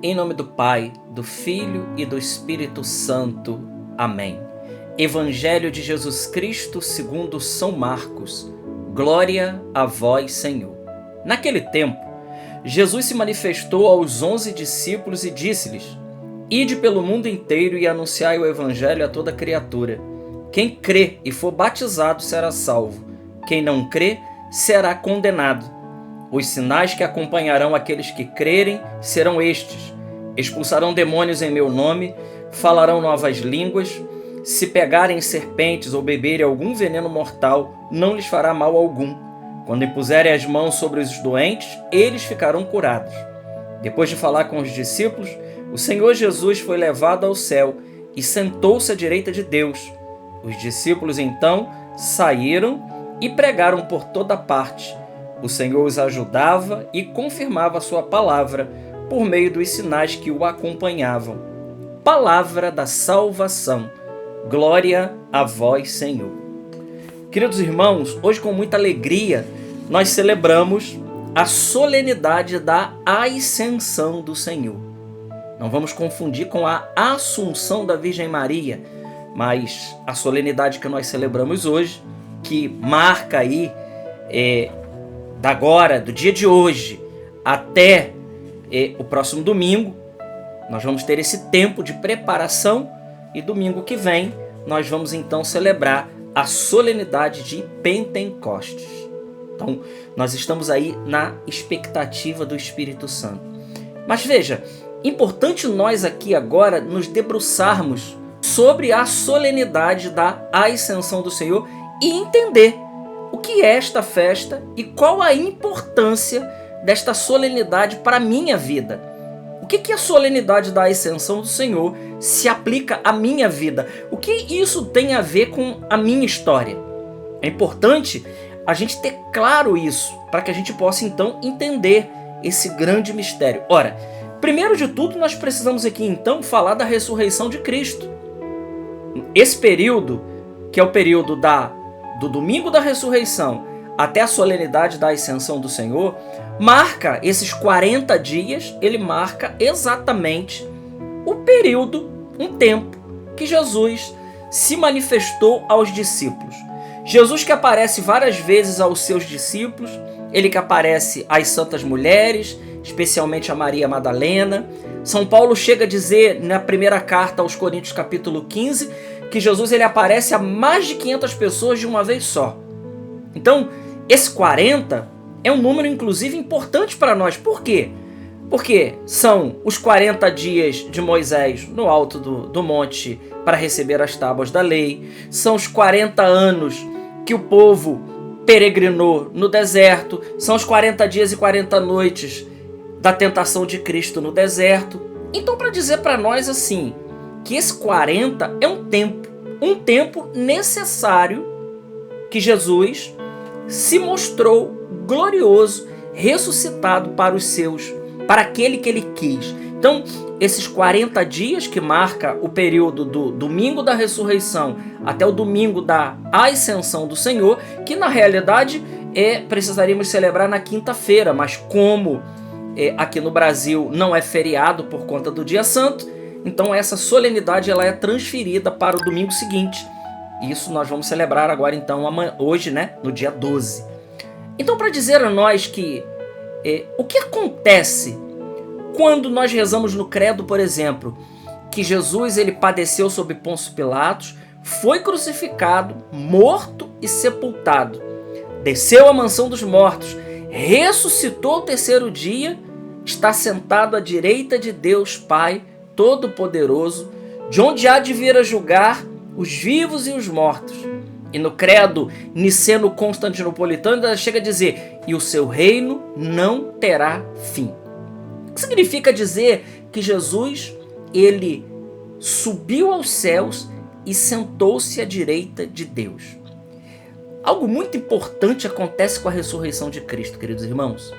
Em nome do Pai, do Filho e do Espírito Santo. Amém. Evangelho de Jesus Cristo segundo São Marcos. Glória a vós, Senhor. Naquele tempo, Jesus se manifestou aos 11 discípulos e disse-lhes: Ide pelo mundo inteiro e anunciai o Evangelho a toda criatura. Quem crê e for batizado será salvo. Quem não crê será condenado. Os sinais que acompanharão aqueles que crerem serão estes: expulsarão demônios em meu nome, falarão novas línguas, se pegarem serpentes ou beberem algum veneno mortal, não lhes fará mal algum. Quando impuserem as mãos sobre os doentes, eles ficarão curados. Depois de falar com os discípulos, o Senhor Jesus foi levado ao céu e sentou-se à direita de Deus. Os discípulos então saíram e pregaram por toda parte. O Senhor os ajudava e confirmava a sua palavra por meio dos sinais que o acompanhavam. Palavra da salvação. Glória a vós, Senhor. Queridos irmãos, hoje com muita alegria nós celebramos a solenidade da Ascensão do Senhor. Não vamos confundir com a Assunção da Virgem Maria, mas a solenidade que nós celebramos hoje, que marca aí do dia de hoje até o próximo domingo, nós vamos ter esse tempo de preparação e domingo que vem nós vamos então celebrar a solenidade de Pentecostes. Então, nós estamos aí na expectativa do Espírito Santo. Mas veja, importante nós aqui agora nos debruçarmos sobre a solenidade da Ascensão do Senhor e entender o que é esta festa e qual a importância desta solenidade para a minha vida. O que a solenidade da Ascensão do Senhor se aplica à minha vida? O que isso tem a ver com a minha história? É importante a gente ter claro isso, para que a gente possa então entender esse grande mistério. Ora, primeiro de tudo nós precisamos aqui então falar da ressurreição de Cristo. Esse período, que é o período do domingo da ressurreição até a solenidade da Ascensão do Senhor, marca esses 40 dias, ele marca exatamente o período, um tempo, que Jesus se manifestou aos discípulos. Jesus que aparece várias vezes aos seus discípulos, ele que aparece às santas mulheres, especialmente a Maria Madalena. São Paulo chega a dizer na primeira carta aos Coríntios, capítulo 15, que Jesus ele aparece a mais de 500 pessoas de uma vez só. Então, esse 40 é um número, inclusive, importante para nós. Por quê? Porque são os 40 dias de Moisés no alto do monte para receber as tábuas da lei. São os 40 anos que o povo peregrinou no deserto. São os 40 dias e 40 noites da tentação de Cristo no deserto. Então, para dizer para nós assim, que esse 40 é um tempo necessário que Jesus se mostrou glorioso, ressuscitado para os seus, para aquele que ele quis. Então, esses 40 dias que marca o período do domingo da ressurreição até o domingo da Ascensão do Senhor, que na realidade precisaríamos celebrar na quinta-feira, mas como aqui no Brasil não é feriado por conta do Dia Santo, então essa solenidade ela é transferida para o domingo seguinte. Isso nós vamos celebrar agora então hoje, né, no dia 12. Então, para dizer a nós que o que acontece quando nós rezamos no credo, por exemplo, que Jesus ele padeceu sob Pôncio Pilatos, foi crucificado, morto e sepultado, desceu à mansão dos mortos, ressuscitou ao terceiro dia, está sentado à direita de Deus Pai Todo-Poderoso, de onde há de vir a julgar os vivos e os mortos. E no credo niceno-constantinopolitano chega a dizer: e o seu reino não terá fim. O que significa dizer que Jesus ele subiu aos céus e sentou-se à direita de Deus. Algo muito importante acontece com a ressurreição de Cristo, queridos irmãos.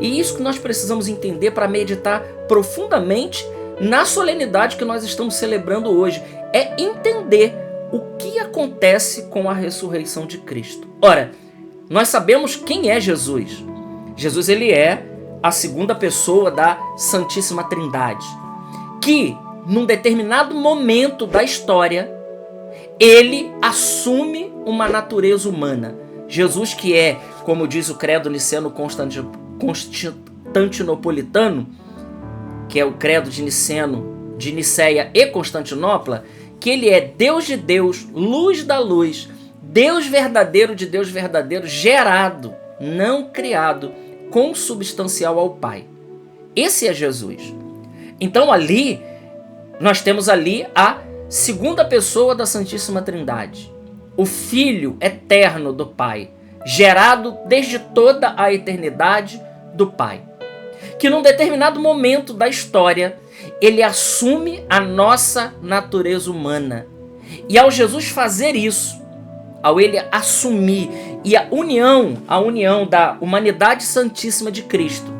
E isso que nós precisamos entender para meditar profundamente na solenidade que nós estamos celebrando hoje. É entender o que acontece com a ressurreição de Cristo. Ora, nós sabemos quem é Jesus. Jesus ele é a segunda pessoa da Santíssima Trindade, que num determinado momento da história, ele assume uma natureza humana. Jesus, que é, como diz o credo niceno-constantinopolitano, que é o credo de Nicéia e Constantinopla, que ele é Deus de Deus, luz da luz, Deus verdadeiro de Deus verdadeiro, gerado, não criado, consubstancial ao Pai. Esse é Jesus. Então ali, nós temos ali a segunda pessoa da Santíssima Trindade, o Filho eterno do Pai, gerado desde toda a eternidade do Pai, que num determinado momento da história, ele assume a nossa natureza humana. E ao Jesus fazer isso, ao ele assumir e a união da humanidade santíssima de Cristo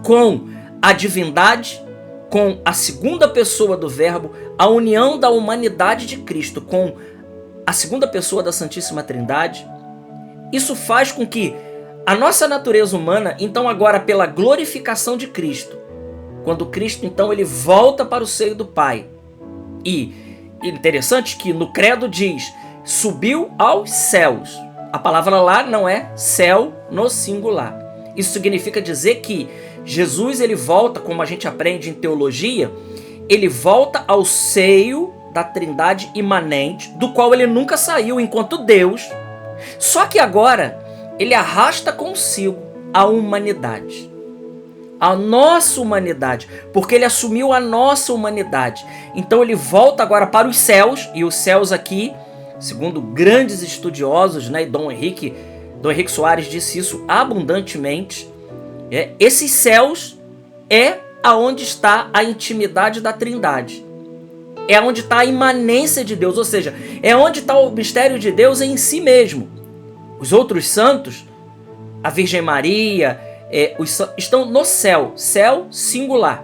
com a divindade, com a segunda pessoa do Verbo, a união da humanidade de Cristo com a segunda pessoa da Santíssima Trindade, isso faz com que a nossa natureza humana, então agora pela glorificação de Cristo, quando Cristo então ele volta para o seio do Pai, e interessante que no credo diz, subiu aos céus. A palavra lá não é céu no singular. Isso significa dizer que Jesus ele volta, como a gente aprende em teologia, ele volta ao seio da Trindade imanente, do qual ele nunca saiu enquanto Deus. Só que agora ele arrasta consigo a humanidade. A nossa humanidade, porque ele assumiu a nossa humanidade. Então ele volta agora para os céus, e os céus aqui, segundo grandes estudiosos, né, e Dom Henrique Soares disse isso abundantemente, esses céus é aonde está a intimidade da Trindade. É onde está a imanência de Deus, ou seja, é onde está o mistério de Deus em si mesmo. Os outros santos, a Virgem Maria, estão no céu, céu singular.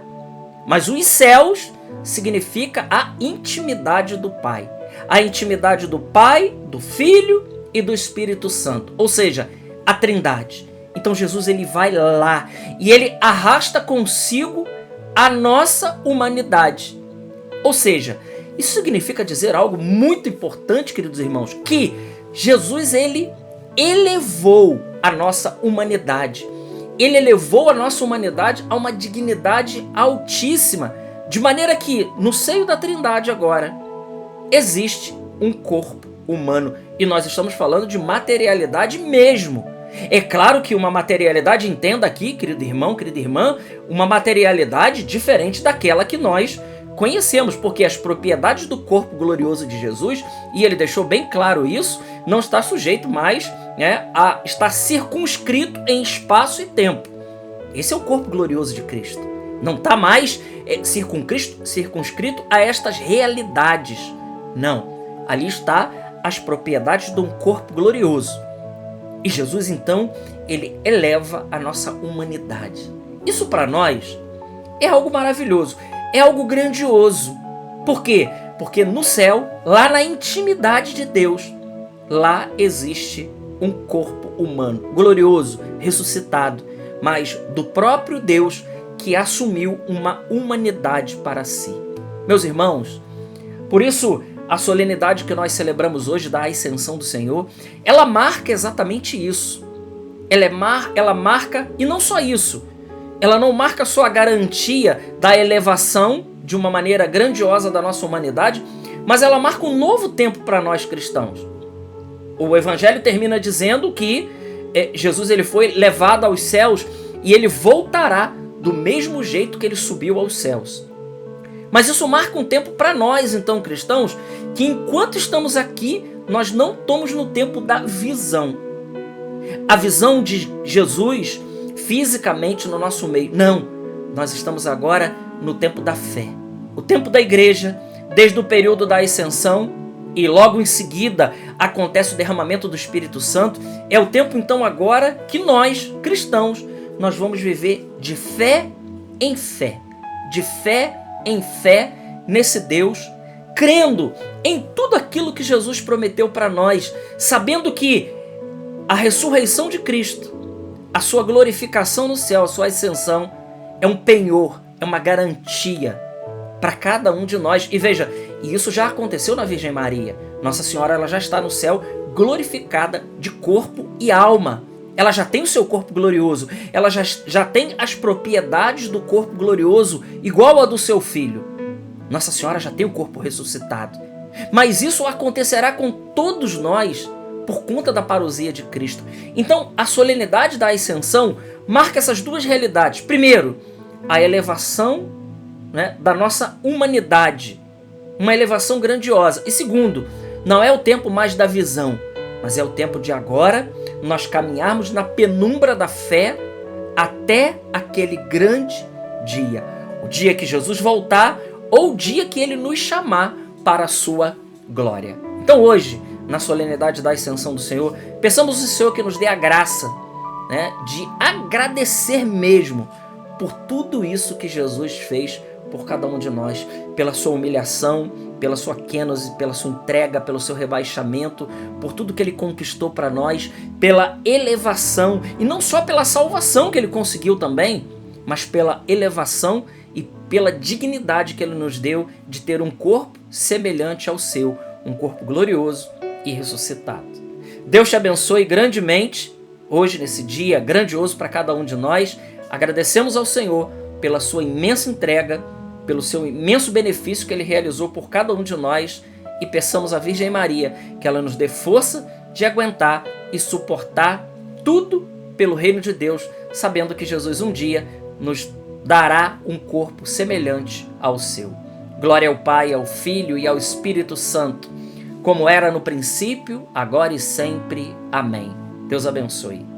Mas os céus significa a intimidade do Pai. A intimidade do Pai, do Filho e do Espírito Santo. Ou seja, a Trindade. Então Jesus ele vai lá e ele arrasta consigo a nossa humanidade. Ou seja, isso significa dizer algo muito importante, queridos irmãos, que Jesus ele elevou a nossa humanidade. Ele elevou a nossa humanidade a uma dignidade altíssima, de maneira que no seio da Trindade agora existe um corpo humano, e nós estamos falando de materialidade mesmo. É claro que uma materialidade, entenda aqui, querido irmão, querida irmã, uma materialidade diferente daquela que nós conhecemos, porque as propriedades do corpo glorioso de Jesus, e ele deixou bem claro isso, não está sujeito mais, a estar circunscrito em espaço e tempo. Esse é o corpo glorioso de Cristo. Não está mais circunscrito a estas realidades. Não. Ali está as propriedades de um corpo glorioso. E Jesus, então, ele eleva a nossa humanidade. Isso para nós é algo maravilhoso, é algo grandioso. Por quê? Porque no céu, lá na intimidade de Deus, lá existe um corpo humano, glorioso, ressuscitado, mas do próprio Deus que assumiu uma humanidade para si. Meus irmãos, por isso a solenidade que nós celebramos hoje da Ascensão do Senhor, ela marca exatamente isso. Ela marca, e não só isso, ela não marca só a garantia da elevação de uma maneira grandiosa da nossa humanidade, mas ela marca um novo tempo para nós cristãos. O Evangelho termina dizendo que Jesus ele foi levado aos céus e ele voltará do mesmo jeito que ele subiu aos céus. Mas isso marca um tempo para nós, então, cristãos, que enquanto estamos aqui, nós não estamos no tempo da visão. A visão de Jesus fisicamente no nosso meio. Não, nós estamos agora no tempo da fé. O tempo da igreja, desde o período da ascensão, e logo em seguida acontece o derramamento do Espírito Santo, é o tempo então agora que nós, cristãos, nós vamos viver de fé em fé. De fé em fé nesse Deus, crendo em tudo aquilo que Jesus prometeu para nós, sabendo que a ressurreição de Cristo, a sua glorificação no céu, a sua ascensão, é um penhor, é uma garantia para cada um de nós. E veja, isso já aconteceu na Virgem Maria. Nossa Senhora, ela já está no céu glorificada de corpo e alma. Ela já tem o seu corpo glorioso, ela já tem as propriedades do corpo glorioso igual a do seu filho. Nossa Senhora já tem o corpo ressuscitado. Mas isso acontecerá com todos nós por conta da parousia de Cristo. Então, a solenidade da Ascensão marca essas duas realidades. Primeiro, a elevação, né, da nossa humanidade, uma elevação grandiosa. E segundo, não é o tempo mais da visão, mas é o tempo de agora nós caminharmos na penumbra da fé até aquele grande dia. O dia que Jesus voltar ou o dia que Ele nos chamar para a sua glória. Então hoje, na solenidade da Ascensão do Senhor, peçamos ao Senhor que nos dê a graça, né, de agradecer mesmo por tudo isso que Jesus fez por cada um de nós, pela sua humilhação, pela sua kênose, pela sua entrega, pelo seu rebaixamento, por tudo que Ele conquistou para nós, pela elevação, e não só pela salvação que Ele conseguiu também, mas pela elevação e pela dignidade que Ele nos deu de ter um corpo semelhante ao seu, um corpo glorioso e ressuscitado. Deus te abençoe grandemente, hoje nesse dia grandioso para cada um de nós. Agradecemos ao Senhor pela sua imensa entrega, pelo seu imenso benefício que Ele realizou por cada um de nós, e peçamos à Virgem Maria que ela nos dê força de aguentar e suportar tudo pelo reino de Deus, sabendo que Jesus um dia nos dará um corpo semelhante ao seu. Glória ao Pai, ao Filho e ao Espírito Santo, como era no princípio, agora e sempre. Amém. Deus abençoe.